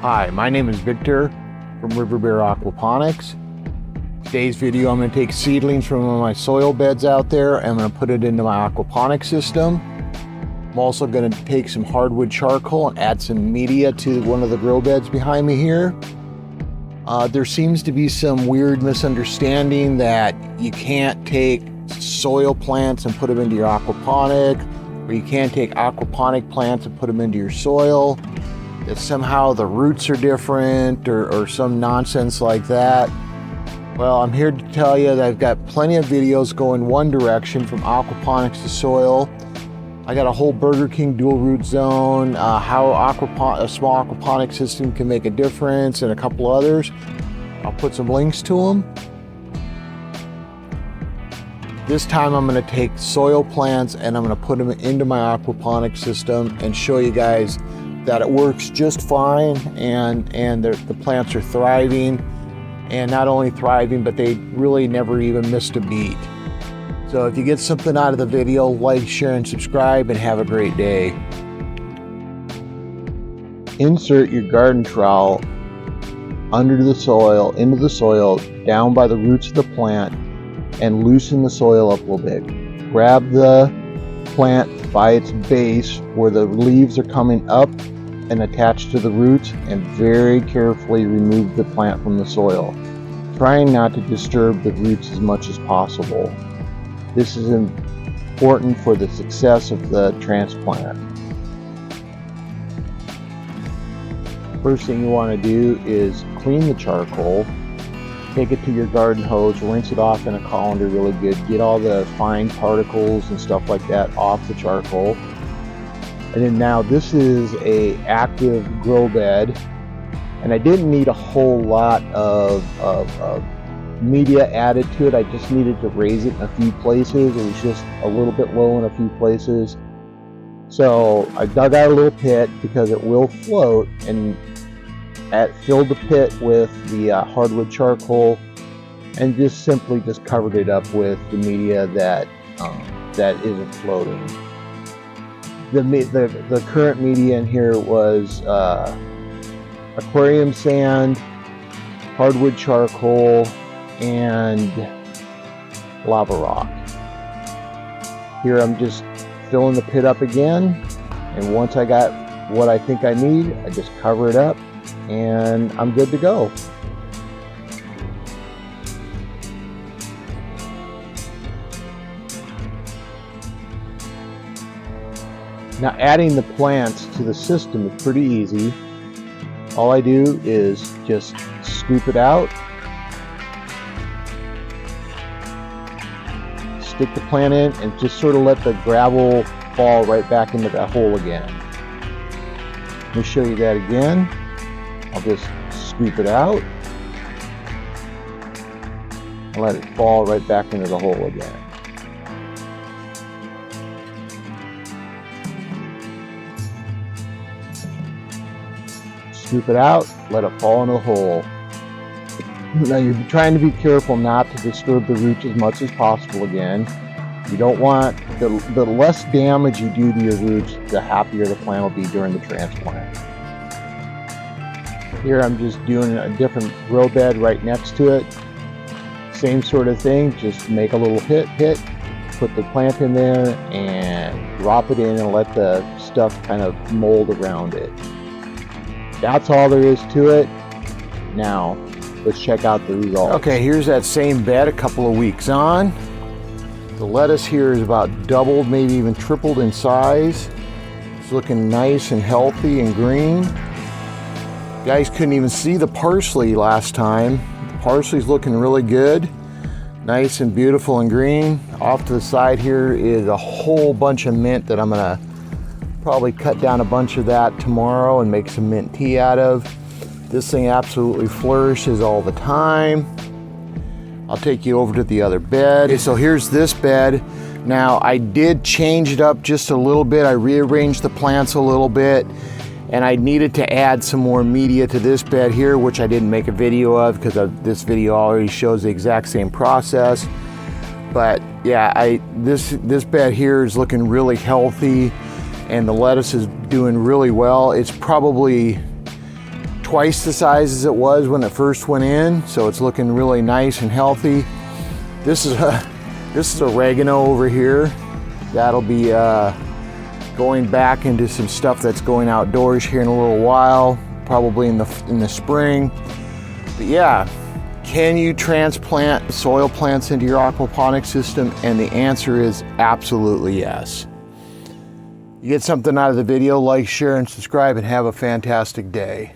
Hi, my name is Victor from River Bear Aquaponics. Today's video, I'm going to take seedlings from one of my soil beds out there and I'm going to put it into my aquaponic system. I'm also going to take some hardwood charcoal and add some media to one of the grow beds behind me here. There seems to be some weird misunderstanding that you can't take soil plants and put them into your aquaponic, or you can't take aquaponic plants and put them into your soil. That somehow the roots are different or some nonsense like that. Well, I'm here to tell you that I've got plenty of videos going one direction from aquaponics to soil. I got a whole Burger King dual root zone, how a small aquaponic system can make a difference, and a couple others. I'll put some links to them. This time I'm going to take soil plants and I'm going to put them into my aquaponic system and show you guys that it works just fine, and the plants are thriving, and not only thriving, but they really never even missed a beat. So if you get something out of the video, like, share, and subscribe, and have a great day. Insert your garden trowel under the soil, into the soil, down by the roots of the plant, and loosen the soil up a little bit. Grab the plant by its base where the leaves are coming up and attached to the roots, and very carefully remove the plant from the soil, trying not to disturb the roots as much as possible. This is important for the success of the transplant. First thing you want to do is clean the charcoal. Take it to your garden hose, rinse it off in a colander really good. Get all the fine particles and stuff like that off the charcoal. And then now this is a active grow bed, and I didn't need a whole lot of media added to it. I just needed to raise it in a few places. It was just a little bit low in a few places. So I dug out a little pit because it will float, and filled the pit with the hardwood charcoal, and just simply covered it up with the media that isn't floating. The current media in here was aquarium sand, hardwood charcoal, and lava rock. Here I'm just filling the pit up again, and once I got what I think I need, I just cover it up and I'm good to go. Now, adding the plants to the system is pretty easy. All I do is just scoop it out, stick the plant in, and just sort of let the gravel fall right back into that hole again. Let me show you that again. I'll just scoop it out and let it fall right back into the hole again. Scoop it out, let it fall in the hole. Now you're trying to be careful not to disturb the roots as much as possible again. You don't want, the less damage you do to your roots, the happier the plant will be during the transplant. Here I'm just doing a different grow bed right next to it. Same sort of thing, just make a little pit, put the plant in there and drop it in and let the stuff kind of mold around it. That's all there is to it. Now, let's check out the results. Okay, here's that same bed a couple of weeks on. The lettuce here is about doubled, maybe even tripled in size. It's looking nice and healthy and green. You guys couldn't even see the parsley last time. The parsley's looking really good. Nice and beautiful and green. Off to the side here is a whole bunch of mint that I'm gonna probably cut down a bunch of that tomorrow and make some mint tea out of. This thing absolutely flourishes all the time. I'll take you over to the other bed. Okay, so here's this bed. Now I did change it up just a little bit. I rearranged the plants a little bit, and I needed to add some more media to this bed here, which I didn't make a video of because this video already shows the exact same process. But yeah, this bed here is looking really healthy, and the lettuce is doing really well. It's probably twice the size as it was when it first went in, so it's looking really nice and healthy. This is oregano over here. That'll be going back into some stuff that's going outdoors here in a little while, probably in the spring. But yeah, can you transplant soil plants into your aquaponics system? And the answer is absolutely yes. You get something out of the video, like, share, and subscribe, and have a fantastic day.